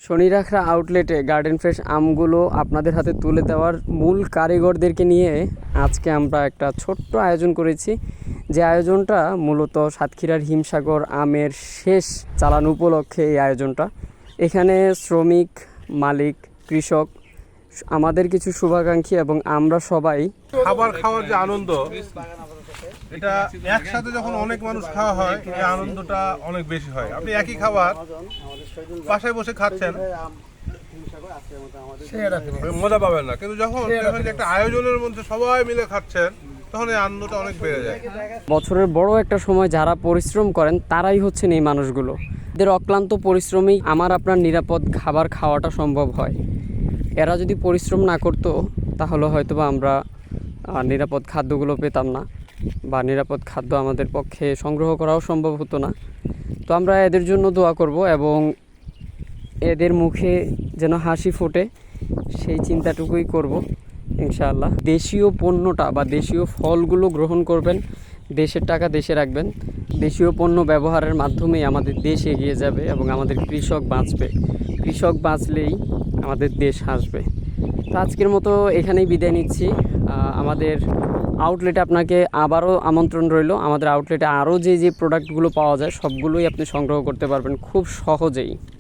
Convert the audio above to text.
শনিরাখড়া আউটলেটে garden fresh আমগুলো আপনাদের হাতে তুলে দেওয়ার মূল কারিগরদেরকে নিয়ে আজকে আমরা একটা ছোট্ট আয়োজন করেছি, যে আয়োজনটা মূলত সাতক্ষীরার হিমসাগর আমের শেষ চালান উপলক্ষে। এই আয়োজনটা এখানে শ্রমিক, মালিক, কৃষক, আমাদের কিছু শুভাকাঙ্ক্ষী এবং আমরা সবাই খাবার খাওয়ার যে আনন্দ, এটা একসাথে যখন অনেক মানুষ খাওয়া হয় এই আনন্দটা অনেক বেশি হয়। আপনি একই খাবার বাসায় বসে খাচ্ছেন, মজা পাবেন না, কিন্তু যখন একটা আয়োজনের মধ্যে সবাই মিলে খাচ্ছেন তখন এই আনন্দটা অনেক বেড়ে যায়। বছরের বড় একটা সময় যারা পরিশ্রম করেন তারাই হচ্ছেন এই মানুষগুলো। এদের অক্লান্ত পরিশ্রমেই আমার আপনার নিরাপদ খাবার খাওয়াটা সম্ভব হয়। এরা যদি পরিশ্রম না করতো তাহলে হয়তো বা আমরা নিরাপদ খাদ্যগুলো পেতাম না, বা নিরাপদ খাদ্য আমাদের পক্ষে সংগ্রহ করাও সম্ভব হতো না। তো আমরা এদের জন্য দোয়া করব এবং এদের মুখে যেন হাসি ফোটে সেই চিন্তাটুকুই করব ইনশাআল্লাহ। দেশীয় পণ্যটা বা দেশীয় ফলগুলো গ্রহণ করবেন, দেশের টাকা দেশে রাখবেন। দেশীয় পণ্য ব্যবহারের মাধ্যমেই আমাদের দেশ এগিয়ে যাবে এবং আমাদের কৃষক বাঁচবে। কৃষক বাঁচলেই আমাদের দেশ হাসবে। তো আজকের মতো এখানেই বিদায় নিচ্ছি। আমাদের আউটলেটে আপনাকে আবারও আমন্ত্রণ রইল। আমাদের আউটলেটে আরও যে প্রোডাক্টগুলো পাওয়া যায় সবগুলোই আপনি সংগ্রহ করতে পারবেন খুব সহজেই।